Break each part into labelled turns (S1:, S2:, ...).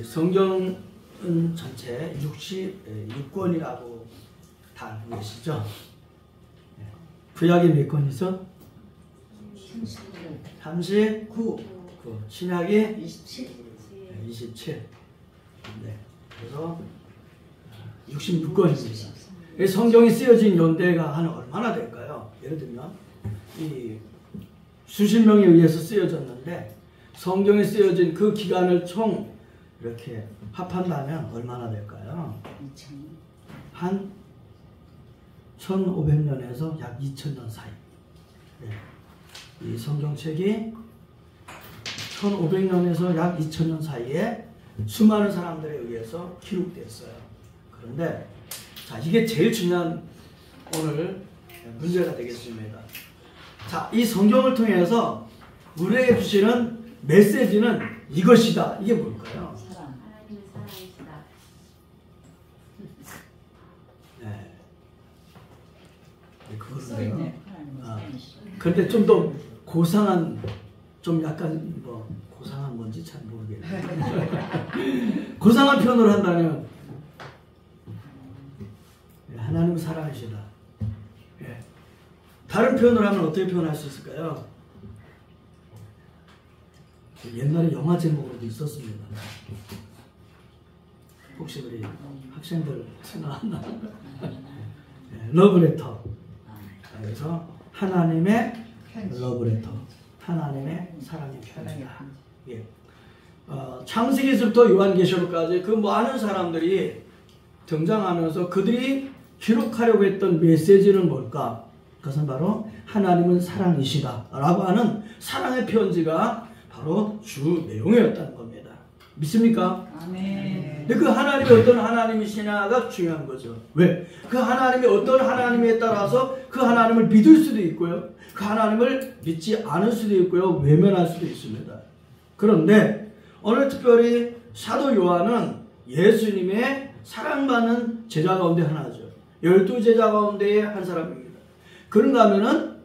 S1: 성경은 전체 66권이라고 다 알고 계시죠? 구약이 몇 권이죠? 39. 신약이 27. 네. 그래서 66권입니다. 성경이 쓰여진 연대가 한 얼마나 될까요? 예를 들면 이 수십 명에 의해서 쓰여졌는데 성경이 쓰여진 그 기간을 총 이렇게 합한다면 얼마나 될까요? 한 1500년에서 약 2000년 사이. 네. 이 성경책이 1500년에서 약 2000년 사이에 수많은 사람들에 의해서 기록됐어요. 그런데 자, 이게 제일 중요한 오늘 문제가 되겠습니다. 자, 이 성경을 통해서 우리에게 주시는 메시지는 이것이다. 이게 뭘까요?
S2: 하나님의 사랑이시다.
S1: 네. 그거는요. 그런데 좀 더 고상한, 좀 약간 뭐 고상한 건지 잘 모르겠네요. 고상한 표현을 한다면 하나님 사랑이시다. 예. 다른 표현을 하면 어떻게 표현할 수 있을까요? 옛날에 영화 제목으로도 있었습니다. 혹시 우리 학생들 생각나나? 러브레터. 그래서 하나님의 러브레터. 하나님의 사랑의 편지다. 예. 창세기에서부터 요한계시록까지 그 많은 사람들이 등장하면서 그들이 기록하려고 했던 메시지는 뭘까? 그것은 바로 하나님은 사랑이시다 라고 하는 사랑의 편지가 바로 주 내용이었다는 겁니다. 믿습니까?
S2: 아멘.
S1: 근데 그 하나님이 어떤 하나님이시냐가 중요한 거죠. 왜? 그 하나님이 어떤 하나님에 따라서 그 하나님을 믿을 수도 있고요. 그 하나님을 믿지 않을 수도 있고요. 외면할 수도 있습니다. 그런데 오늘 특별히 사도 요한은 예수님의 사랑받는 제자 가운데 하나죠. 12제자 가운데의 한 사람입니다. 그런가 하면은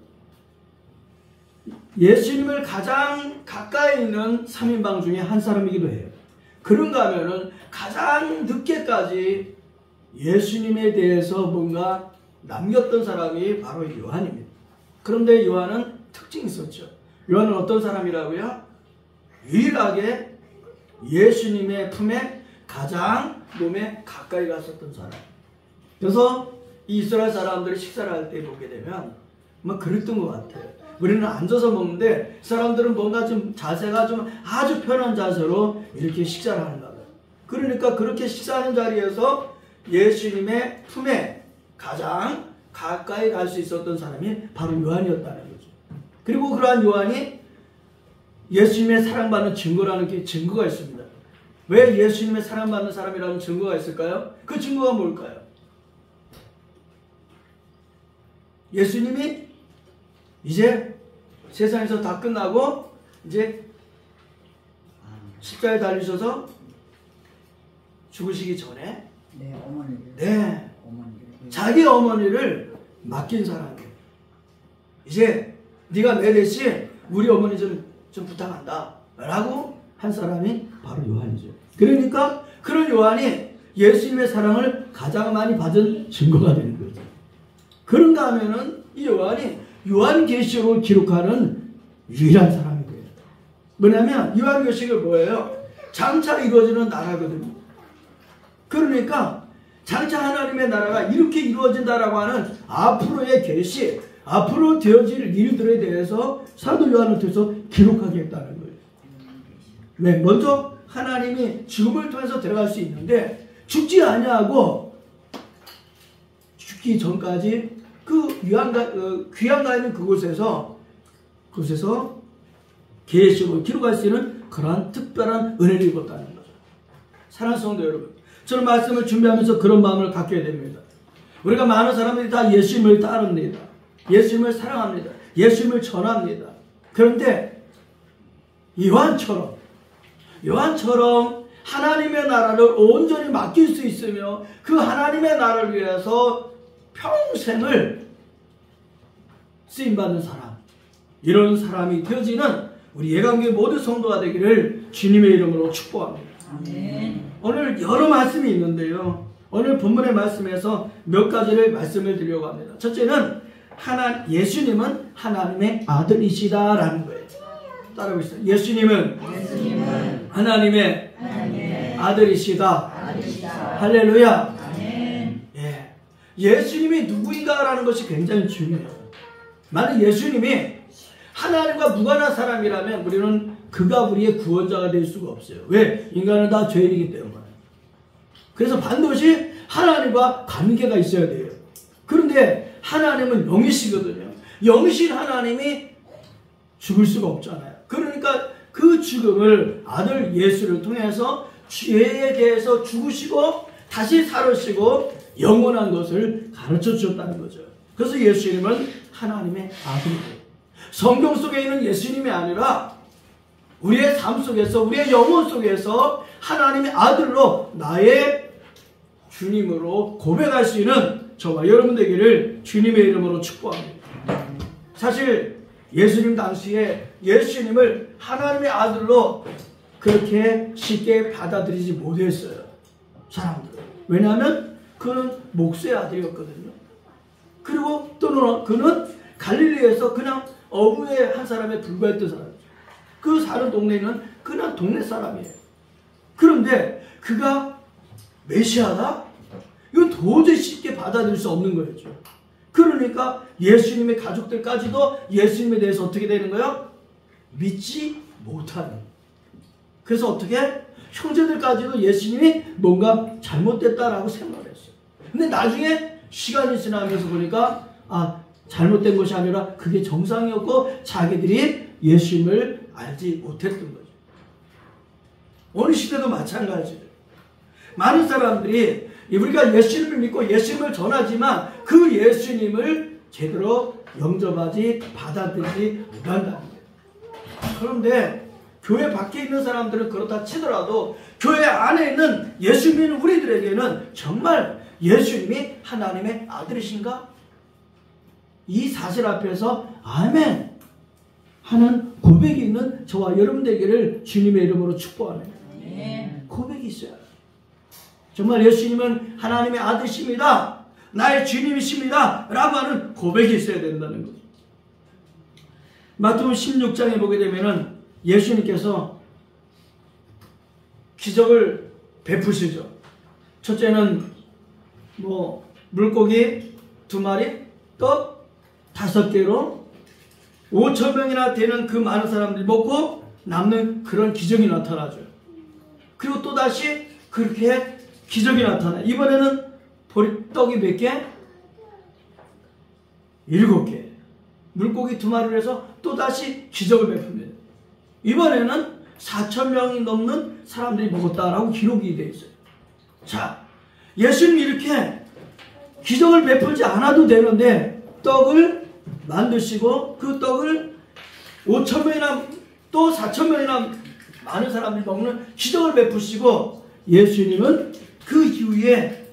S1: 예수님을 가장 가까이 있는 3인방 중에 한 사람이기도 해요. 그런가 하면은 가장 늦게까지 예수님에 대해서 뭔가 남겼던 사람이 바로 요한입니다. 그런데 요한은 특징이 있었죠. 요한은 어떤 사람이라고요? 유일하게 예수님의 품에 가장 몸에 가까이 갔었던 사람. 그래서 이 이스라엘 사람들이 식사를 할 때 보게 되면 막 그랬던 것 같아요. 우리는 앉아서 먹는데 사람들은 뭔가 좀 자세가 좀 아주 편한 자세로 이렇게 식사를 하는가 봐요. 그러니까 그렇게 식사하는 자리에서 예수님의 품에 가장 가까이 갈 수 있었던 사람이 바로 요한이었다는 거죠. 그리고 그러한 요한이 예수님의 사랑받는 증거라는 게 증거가 있습니다. 왜 예수님의 사랑받는 사람이라는 증거가 있을까요? 그 증거가 뭘까요? 예수님이 이제 세상에서 다 끝나고 이제 십자가에 달리셔서 죽으시기 전에 자기 어머니를 맡긴 사람이에요. 이제 네가 내 대신 우리 어머니 좀 부탁한다 라고 한 사람이 바로 요한이죠. 그러니까 그런 요한이 예수님의 사랑을 가장 많이 받은 증거가 되는 거죠. 그런가 하면은 이 요한이 요한계시록을 기록하는 유일한 사람이 돼요. 뭐냐면 요한계시록이 뭐예요? 장차 이루어지는 나라거든요. 그러니까 장차 하나님의 나라가 이렇게 이루어진다라고 하는 앞으로의 계시, 앞으로 되어질 일들에 대해서 사도 요한을 통해서 기록하겠다는 거예요. 네, 먼저 하나님이 죽음을 통해서 들어갈 수 있는데 죽지 아니하고 죽기 전까지 그 귀양가 있는 그곳에서 계시록을 기록할 수 있는 그러한 특별한 은혜를 입었다는 거죠. 사랑하는 성도 여러분, 저는 말씀을 준비하면서 그런 마음을 갖게 됩니다. 우리가 많은 사람들이 다 예수님을 따릅니다. 예수님을 사랑합니다. 예수님을 전합니다. 그런데 요한처럼 하나님의 나라를 온전히 맡길 수 있으며 그 하나님의 나라를 위해서 평생을 쓰임받는 사람, 이런 사람이 되어지는 우리 예강교회 모든 성도가 되기를 주님의 이름으로 축복합니다. 오늘 여러 말씀이 있는데요. 오늘 본문의 말씀에서 몇 가지를 말씀을 드리려고 합니다. 첫째는 예수님은 하나님의 아들이시다라는 거예요. 따라해보세요. 예수님은 하나님의 아들이시다. 할렐루야. 예. 예수님이 누구인가라는 것이 굉장히 중요해요. 만약 예수님이 하나님과 무관한 사람이라면 우리는 그가 우리의 구원자가 될 수가 없어요. 왜? 인간은 다 죄인이기 때문에. 그래서 반드시 하나님과 관계가 있어야 돼요. 그런데 하나님은 영이시거든요. 영이신 하나님이 죽을 수가 없잖아요. 그러니까 그 죽음을 아들 예수를 통해서 죄에 대해서 죽으시고 다시 살으시고 영원한 것을 가르쳐 주셨다는 거죠. 그래서 예수님은 하나님의 아들이에요. 성경 속에 있는 예수님이 아니라 우리의 삶 속에서 우리의 영혼 속에서 하나님의 아들로 나의 주님으로 고백할 수 있는 저와 여러분 되기를 주님의 이름으로 축복합니다. 사실 예수님 당시에 예수님을 하나님의 아들로 그렇게 쉽게 받아들이지 못했어요. 사람들은. 왜냐하면 그는 목수의 아들이었거든요. 그리고 또는 그는 갈릴리에서 그냥 어부의 한 사람에 불과했던 사람이죠. 그 사는 동네는 그냥 동네 사람이에요. 그런데 그가 메시아다? 이건 도저히 쉽게 받아들일 수 없는 거였죠. 그러니까 예수님의 가족들까지도 예수님에 대해서 어떻게 되는 거예요? 믿지 못하는. 그래서 어떻게? 형제들까지도 예수님이 뭔가 잘못됐다라고 생각을 했어요. 근데 나중에 시간이 지나면서 보니까 잘못된 것이 아니라 그게 정상이었고 자기들이 예수님을 알지 못했던 거죠. 어느 시대도 마찬가지예요. 많은 사람들이 우리가 예수님을 믿고 예수님을 전하지만 그 예수님을 제대로 영접하지 받아들이지 못한다는 거예요. 그런데 교회 밖에 있는 사람들은 그렇다 치더라도 교회 안에 있는 예수 믿는 우리들에게는 정말 예수님이 하나님의 아들이신가? 이 사실 앞에서 아멘 하는 고백이 있는 저와 여러분들에게를 주님의 이름으로 축복합니다. 고백이 있어요. 정말 예수님은 하나님의 아들이십니다. 나의 주님이십니다. 라고 하는 고백이 있어야 된다는 거죠. 마태복음 16장에 보게 되면은 예수님께서 기적을 베푸시죠. 첫째는 물고기 2마리, 떡 5개로 5,000명이나 되는 그 많은 사람들이 먹고 남는 그런 기적이 나타나죠. 그리고 또다시 그렇게 기적이 나타나요. 이번에는 보리떡이 몇 개? 7개. 물고기 2마리를 해서 또다시 기적을 베풉니다. 이번에는 4,000명이 넘는 사람들이 먹었다라고 기록이 되어 있어요. 자, 예수님이 이렇게 기적을 베풀지 않아도 되는데 떡을 만드시고 그 떡을 5,000명이나 또 4,000명이나 많은 사람들이 먹는 기적을 베푸시고 예수님은 그 이후에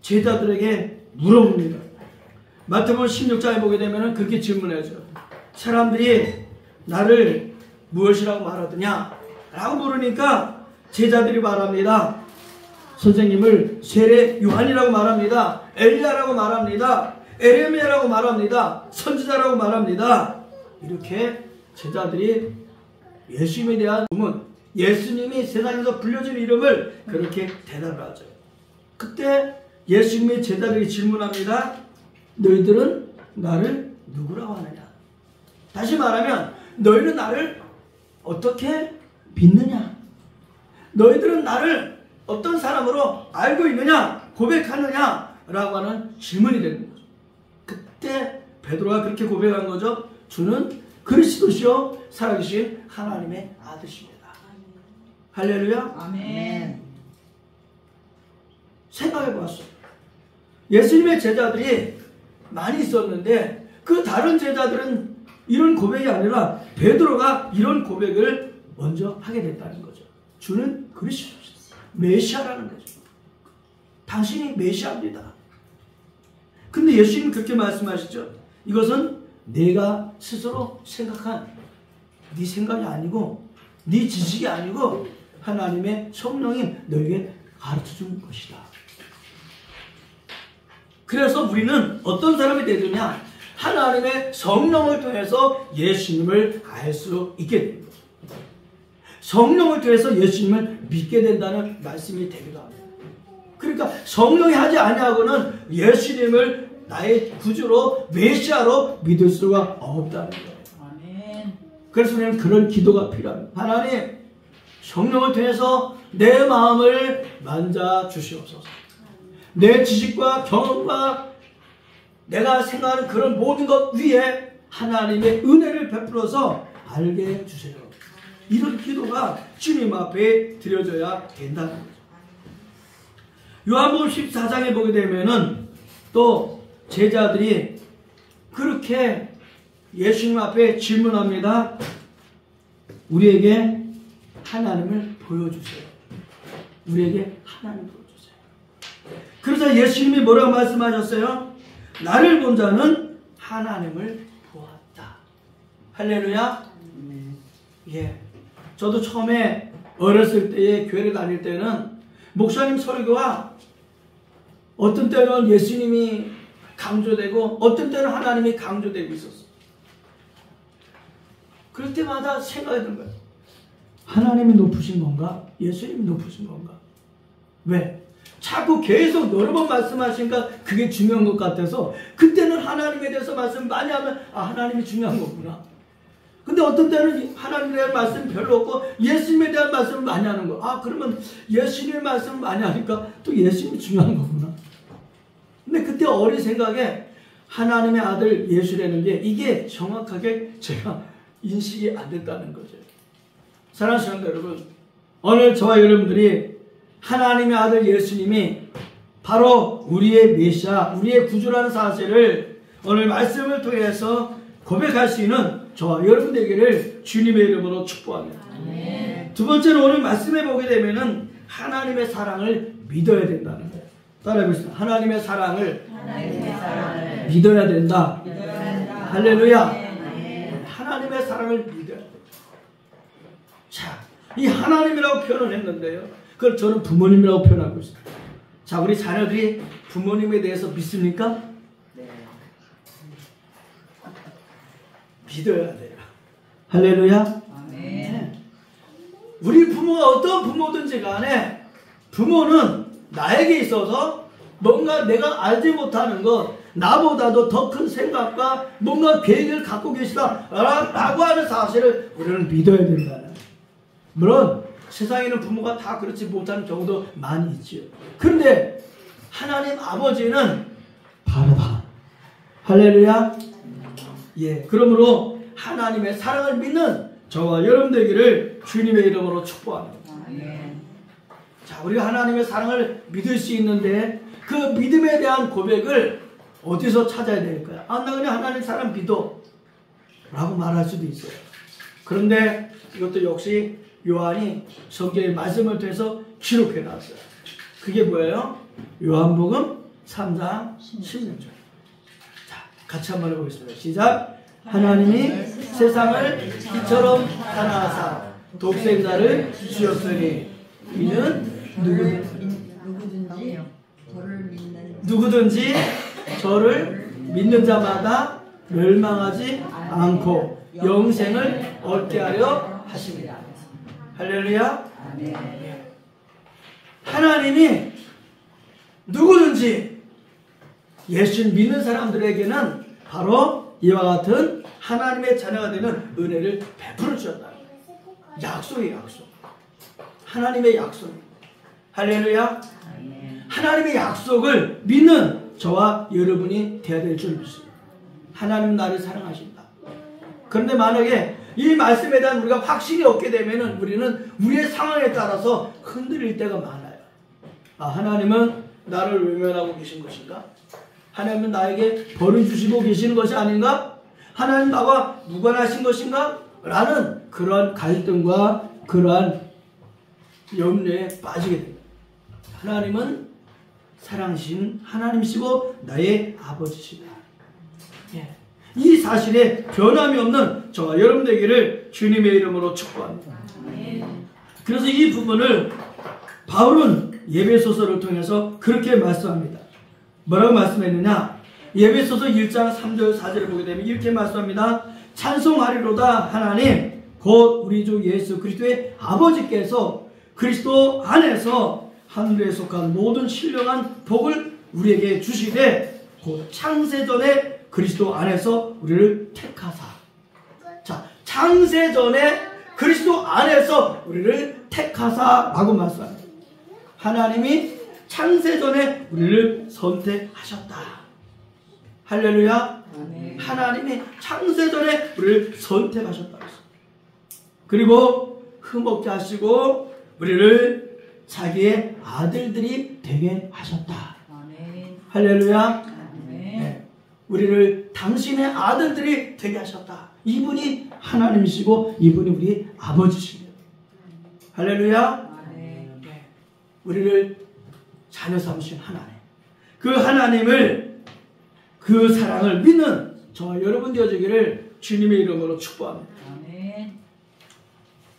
S1: 제자들에게 물어봅니다. 마태복음 16장에 보게 되면 그렇게 질문하죠. 사람들이 나를 무엇이라고 말하더냐? 라고 물으니까 제자들이 말합니다. 선생님을 세례 요한이라고 말합니다. 엘리야라고 말합니다. 에레미야라고 말합니다. 선지자라고 말합니다. 이렇게 제자들이 예수님에 대한 소문, 예수님이 세상에서 불려진 이름을 그렇게 대답을 하죠. 그때 예수님의 제자들이 질문합니다. 너희들은 나를 누구라고 하느냐? 다시 말하면 너희는 나를 어떻게 믿느냐? 너희들은 나를 어떤 사람으로 알고 있느냐? 고백하느냐? 라고 하는 질문이 되는 거죠. 그때 베드로가 그렇게 고백한 거죠. 주는 그리스도시요 살아계신 하나님의 아들이십니다. 할렐루야.
S3: 아멘.
S1: 생각해 보았어요. 예수님의 제자들이 많이 있었는데 그 다른 제자들은 이런 고백이 아니라 베드로가 이런 고백을 먼저 하게 됐다는 거죠. 주는 그리스도시다. 메시아라는 거죠. 당신이 메시아입니다. 근데 예수님은 그렇게 말씀하시죠. 이것은 내가 스스로 생각한 네 생각이 아니고 네 지식이 아니고 하나님의 성령이 너에게 가르쳐준 것이다. 그래서 우리는 어떤 사람이 되느냐? 하나님의 성령을 통해서 예수님을 알 수 있게 됩니다. 성령을 통해서 예수님을 믿게 된다는 말씀이 되기도 합니다. 그러니까 성령이 하지 아니하고는 예수님을 나의 구주로 메시아로 믿을 수가 없다는 거예요. 그래서 우리는 그런 기도가 필요합니다. 하나님, 성령을 통해서 내 마음을 만져 주시옵소서. 내 지식과 경험과 내가 생각하는 그런 모든 것 위에 하나님의 은혜를 베풀어서 알게 해주세요. 이런 기도가 주님 앞에 드려져야 된다는 거죠. 요한복음 14장에 보게 되면은 또 제자들이 그렇게 예수님 앞에 질문합니다. 우리에게 하나님을 보여주세요. 우리에게 하나님을 보여주세요. 그래서 예수님이 뭐라고 말씀하셨어요? 나를 본 자는 하나님을 보았다. 할렐루야. 예. 저도 처음에 어렸을 때에 교회를 다닐 때는 목사님 설교가 어떤 때는 예수님이 강조되고 어떤 때는 하나님이 강조되고 있었어요. 그럴 때마다 생각이 드는 거예요. 하나님이 높으신 건가? 예수님이 높으신 건가? 왜? 자꾸 계속 여러 번 말씀하시니까 그게 중요한 것 같아서 그때는 하나님에 대해서 말씀 많이 하면 하나님이 중요한 거구나. 근데 어떤 때는 하나님에 대한 말씀 별로 없고 예수님에 대한 말씀을 많이 하는 거. 그러면 예수님의 말씀을 많이 하니까 또 예수님이 중요한 거구나. 근데 그때 어린 생각에 하나님의 아들 예수라는 게 이게 정확하게 제가 인식이 안 됐다는 거죠. 사랑하는 성도 여러분, 오늘 저와 여러분들이 하나님의 아들 예수님이 바로 우리의 메시아, 우리의 구주라는 사실을 오늘 말씀을 통해서 고백할 수 있는 저와 여러분들에게를 주님의 이름으로 축복합니다. 두 번째는 오늘 말씀해 보게 되면은 하나님의 사랑을 믿어야 된다는 거예요. 따라해보겠습니다. 하나님의 사랑을 믿어야 된다. 할렐루야. 하나님의 사랑을 믿어야 된다. 자, 이 하나님이라고 표현을 했는데요. 그걸 저는 부모님이라고 표현하고 있어요. 자, 우리 자녀들이 부모님에 대해서 믿습니까? 네. 믿어야 돼요. 할렐루야. 네. 우리 부모가 어떤 부모든지 간에 부모는 나에게 있어서 뭔가 내가 알지 못하는 것, 나보다도 더 큰 생각과 뭔가 계획을 갖고 계시다라고 하는 사실을 우리는 믿어야 된다는. 물론 세상에 있는 부모가 다 그렇지 못하는 경우도 많이 있지요. 그런데 하나님 아버지는 바르다. 할렐루야. 예, 그러므로 하나님의 사랑을 믿는 저와 여러분들에게를 주님의 이름으로 축복합니다. 자, 우리가 하나님의 사랑을 믿을 수 있는데 그 믿음에 대한 고백을 어디서 찾아야 될까요? 나 그냥 하나님 사랑 믿어 라고 말할 수도 있어요. 그런데 이것도 역시 요한이 성경의 말씀을 통해서 기록해 놨어요. 그게 뭐예요? 요한복음 3장 16절. 자, 같이 한번 해보겠습니다. 시작. 하나님이 세상을 빛처럼 사랑하사 독생자를 주셨으니 이는 누구든지 저를 믿는 자마다 멸망하지 않고 영생을 얻게 하려 하십니다. 할렐루야. 하나님이 누구든지 예수를 믿는 사람들에게는 바로 이와 같은 하나님의 자녀가 되는 은혜를 베풀어 주셨다. 약속이에요, 약속. 하나님의 약속. 할렐루야. 하나님의 약속을 믿는 저와 여러분이 되어야 될 줄 믿습니다. 하나님은 나를 사랑하신다. 그런데 만약에 이 말씀에 대한 우리가 확신이 없게 되면 우리는 우리의 상황에 따라서 흔들릴 때가 많아요. 하나님은 나를 외면하고 계신 것인가? 하나님은 나에게 벌을 주시고 계시는 것이 아닌가? 하나님 나와 무관하신 것인가? 라는 그러한 갈등과 그러한 염려에 빠지게 됩니다. 하나님은 사랑하신 하나님이시고 나의 아버지시다. 예. 이 사실에 변함이 없는 저와 여러분들에게를 주님의 이름으로 축복합니다. 그래서 이 부분을 바울은 예배소서를 통해서 그렇게 말씀합니다. 뭐라고 말씀했느냐? 예배소서 1장 3절 4절을 보게 되면 이렇게 말씀합니다. 찬송하리로다 하나님 곧 우리 주 예수 그리스도의 아버지께서 그리스도 안에서 하늘에 속한 모든 신령한 복을 우리에게 주시되 곧 창세전에 그리스도 안에서 우리를 택하사. 자, 창세전에 그리스도 안에서 우리를 택하사라고 말씀합니다. 하나님이 창세전에 우리를 선택하셨다. 할렐루야.
S3: 아멘.
S1: 하나님이 창세전에 우리를 선택하셨다. 그리고 흠없게 하시고 우리를 자기의 아들들이 되게 하셨다.
S3: 아멘.
S1: 할렐루야.
S3: 아멘.
S1: 네. 우리를 당신의 아들들이 되게 하셨다. 이분이 하나님이시고 이분이 우리 아버지시네요. 할렐루야.
S3: 아멘.
S1: 네. 우리를 자녀 삼으신 하나님, 그 하나님을, 그 사랑을 믿는 저와 여러분 되어지기를 주님의 이름으로 축복합니다.
S3: 아멘.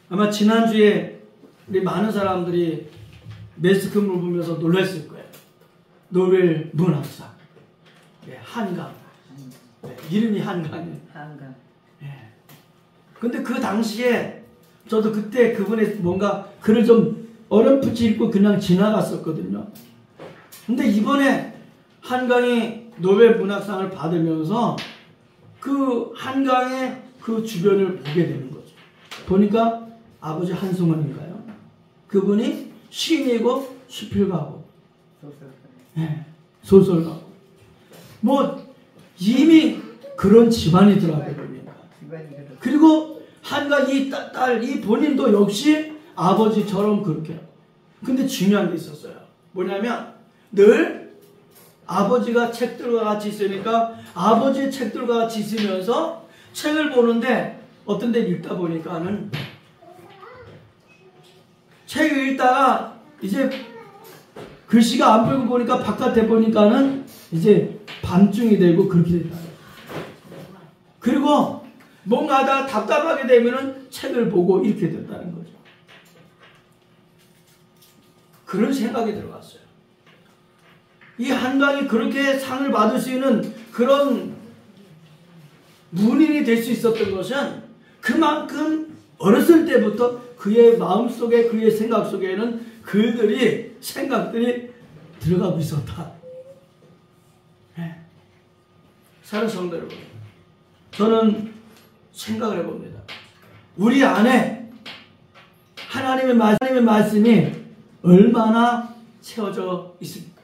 S1: 아마 지난주에 우리 많은 사람들이 매스컴을 보면서 놀랐을 거예요. 노벨 문학상, 네, 한강. 네, 이름이 한강이에요.
S3: 한강.
S1: 네. 근데 그 당시에 저도 그때 그분의 뭔가 글을 좀 어렴풋이 읽고 그냥 지나갔었거든요. 근데 이번에 한강이 노벨 문학상을 받으면서 그 한강의 그 주변을 보게 되는 거죠. 보니까 아버지 한승원인가요? 그분이 시인이고 수필가고 네, 소설가고 뭐 이미 그런 집안이더라고요. 보니까. 그리고 한강 이 딸, 이 본인도 역시 아버지처럼 그렇게. 근데 중요한 게 있었어요. 뭐냐면 늘 아버지가 책들과 같이 있으니까 아버지의 책들과 같이 있으면서 책을 보는데 어떤 데 읽다 보니까는 책을 읽다가 이제 글씨가 안 보이고 보니까 바깥에 보니까는 이제 밤중이 되고 그렇게 됐다. 그리고 뭔가 하다가 답답하게 되면은 책을 보고 이렇게 됐다는 거죠. 그런 생각이 들어갔어요. 이 한강이 그렇게 상을 받을 수 있는 그런 문인이 될 수 있었던 것은 그만큼 어렸을 때부터 그의 마음속에, 그의 생각 속에는 글들이, 생각들이 들어가고 있었다. 네. 사랑하는 성도 여러분, 저는 생각을 해봅니다. 우리 안에 하나님의 말씀이 얼마나 채워져 있습니까?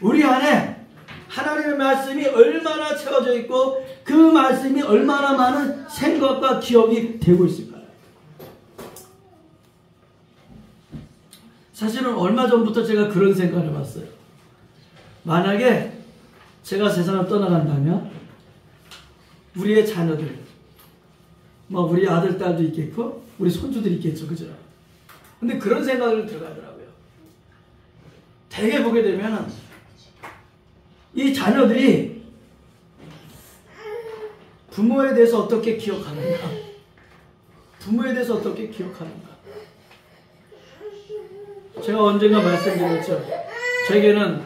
S1: 우리 안에 하나님의 말씀이 얼마나 채워져 있고 그 말씀이 얼마나 많은 생각과 기억이 되고 있을까요? 사실은 얼마 전부터 제가 그런 생각을 해봤어요. 만약에 제가 세상을 떠나간다면 우리의 자녀들, 뭐 우리 아들, 딸도 있겠고 우리 손주들이 있겠죠. 그죠? 근데 그런 생각을 들어가더라고요. 대개 보게 되면 이 자녀들이 부모에 대해서 어떻게 기억하는가, 부모에 대해서 어떻게 기억하는가. 제가 언젠가 말씀드렸죠. 저에게는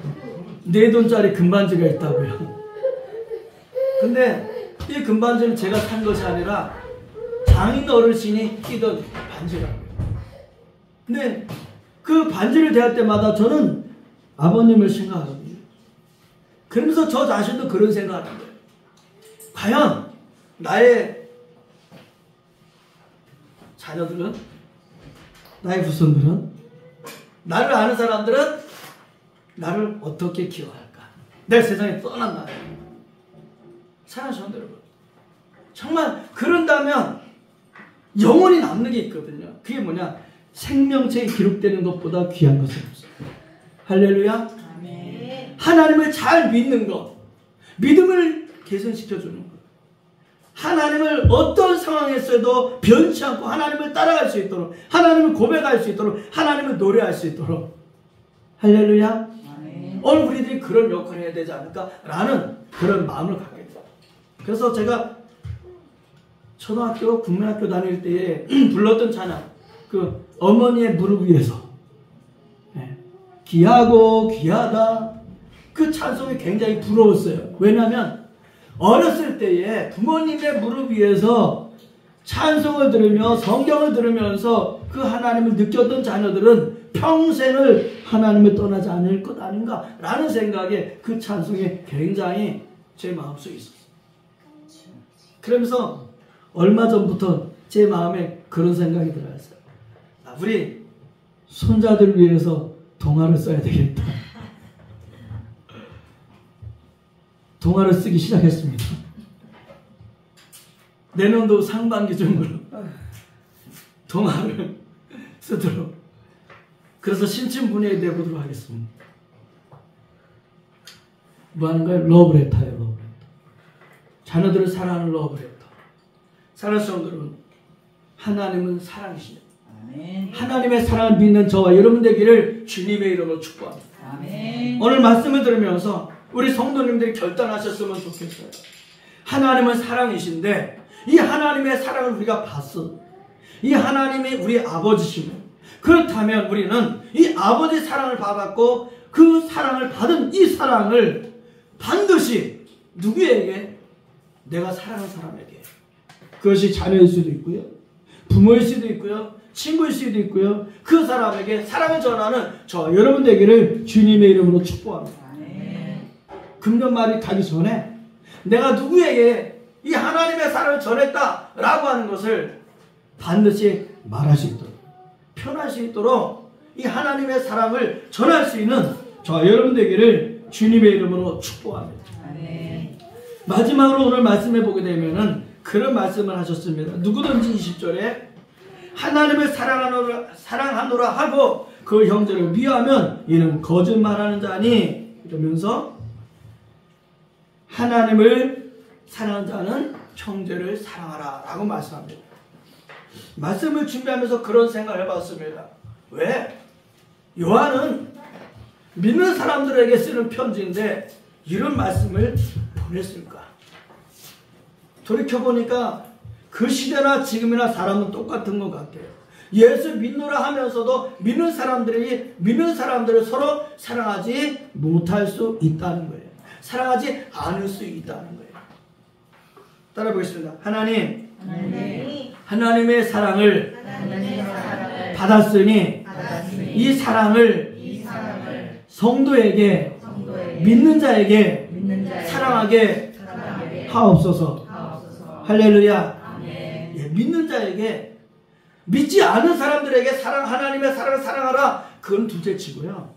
S1: 4돈짜리 금반지가 있다고요. 근데 이 금반지는 제가 산 것이 아니라 장인 어르신이 끼던 반지라고요. 근데 그 반지를 대할 때마다 저는 아버님을 생각하거든요. 그러면서 저 자신도 그런 생각을 하는 거예요. 과연 나의 자녀들은, 나의 후손들은, 나를 아는 사람들은 나를 어떻게 기억할까? 내 세상에 떠난 나를. 사랑하는 성도 여러분, 정말 그런다면 영원히 남는 게 있거든요. 그게 뭐냐? 생명체에 기록되는 것보다 귀한 것은 없어요. 할렐루야.
S3: 아멘.
S1: 하나님을 잘 믿는 것, 믿음을 개선시켜주는 것, 하나님을 어떤 상황에서도 변치 않고 하나님을 따라갈 수 있도록, 하나님을 고백할 수 있도록, 하나님을 노래할 수 있도록. 할렐루야.
S3: 아멘.
S1: 오늘 우리들이 그런 역할을 해야 되지 않을까라는 그런 마음을 갖게 돼요. 그래서 제가 초등학교, 국민학교 다닐 때에 불렀던 찬양, 그 어머니의 무릎 위에서 귀하고 귀하다 그 찬송이 굉장히 부러웠어요. 왜냐하면 어렸을 때에 부모님의 무릎 위에서 찬송을 들으며 성경을 들으면서 그 하나님을 느꼈던 자녀들은 평생을 하나님을 떠나지 않을 것 아닌가라는 생각에 그 찬송이 굉장히 제 마음속에 있었어요. 그러면서 얼마 전부터 제 마음에 그런 생각이 들어왔어요. 우리 손자들을 위해서 동화를 써야 되겠다. 동화를 쓰기 시작했습니다. 내년도 상반기쯤으로 동화를 쓰도록. 그래서 신춘문예에 내보도록 하겠습니다. 뭐 하는 거예요? 러브레터예요. 러브레터. 자녀들을 사랑하는 러브레터. 사랑하는 성도들은 하나님은 사랑이시죠. 하나님의 사랑을 믿는 저와 여러분 되기를 주님의 이름으로 축복합니다.
S3: 아멘.
S1: 오늘 말씀을 들으면서 우리 성도님들이 결단하셨으면 좋겠어요. 하나님은 사랑이신데 이 하나님의 사랑을 우리가 봤어. 이 하나님이 우리 아버지시면 그렇다면 우리는 이 아버지 사랑을 받았고 그 사랑을 받은 이 사랑을 반드시 누구에게? 내가 사랑하는 사람에게. 그것이 자녀일 수도 있고요. 부모일 수도 있고요. 친구일 수도 있고요. 그 사람에게 사랑을 전하는 저 여러분 되기를 주님의 이름으로 축복합니다. 금년말이 가기 전에 내가 누구에게 이 하나님의 사랑을 전했다라고 하는 것을 반드시 말할 수 있도록, 표현할 수 있도록 이 하나님의 사랑을 전할 수 있는 저 여러분 되기를 주님의 이름으로 축복합니다. 마지막으로 오늘 말씀해 보게 되면은 그런 말씀을 하셨습니다. 누구든지 20절에 하나님을 사랑하노라 하고 그 형제를 미워하면 이는 거짓말하는 자니, 이러면서 하나님을 사랑하는 자는 형제를 사랑하라 라고 말씀합니다. 말씀을 준비하면서 그런 생각을 해봤습니다. 왜? 요한은 믿는 사람들에게 쓰는 편지인데 이런 말씀을 보냈을까? 돌이켜보니까 그 시대나 지금이나 사람은 똑같은 것 같아요. 예수 믿노라 하면서도 믿는 사람들을 서로 사랑하지 못할 수 있다는 거예요. 사랑하지 않을 수 있다는 거예요. 따라 보겠습니다. 하나님의 사랑을 받았으니 이 사랑을 성도에게 믿는 자에게 사랑하게 하옵소서. 할렐루야. 예, 믿는 자에게, 믿지 않은 사람들에게 하나님의 사랑을 사랑하라. 그건 둘째치고요.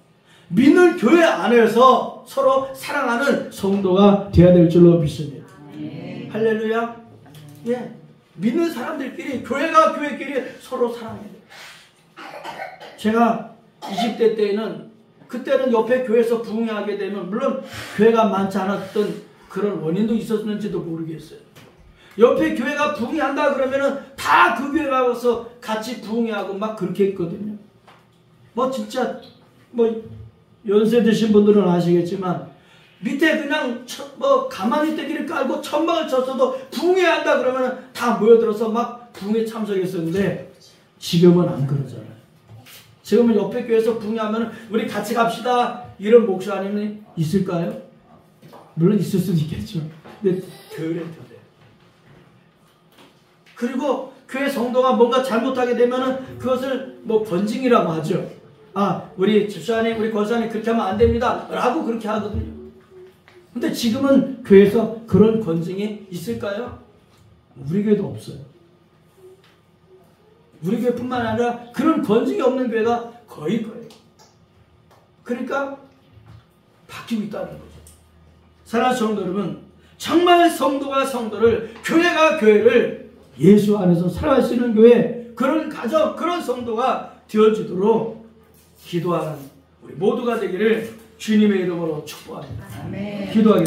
S1: 믿는 교회 안에서 서로 사랑하는 성도가 되어야 될 줄로 믿습니다. 할렐루야. 예, 믿는 사람들끼리, 교회가 교회끼리 서로 사랑해야 돼요. 제가 20대 때에는, 그때는 옆에 교회에서 부흥하게 되면 물론 교회가 많지 않았던 그런 원인도 있었는지도 모르겠어요. 옆에 교회가 부흥한다 그러면은 다 그 교회 가서 같이 부흥하고 막 그렇게 했거든요. 뭐 진짜 뭐 연세 드신 분들은 아시겠지만 밑에 그냥 뭐 가만히 떼기를 깔고 천막을 쳤어도 부흥해야 한다 그러면은 다 모여들어서 막 부흥에 참석했었는데 지금은 안 그러잖아요. 지금은 옆에 교회에서 부흥하면 우리 같이 갑시다 이런 목소 아니면 있을까요? 물론 있을 수도 있겠죠. 근데 덜해. 그리고 교회 성도가 뭔가 잘못하게 되면은 그것을 뭐 권징이라고 하죠. 아, 우리 집사님, 우리 권사님 그렇게 하면 안 됩니다 라고 그렇게 하거든요. 근데 지금은 교회에서 그런 권징이 있을까요? 우리 교회도 없어요. 우리 교회뿐만 아니라 그런 권징이 없는 교회가 거의 거예요. 그러니까 바뀌고 있다는 거죠. 사랑하는 성도 여러분, 정말 성도가 성도를, 교회가 교회를 예수 안에서 살아갈 수 있는 교회, 그런 가정, 그런 성도가 되어지도록 기도하는 우리 모두가 되기를 주님의 이름으로 축복합니다. 기도하겠습니다.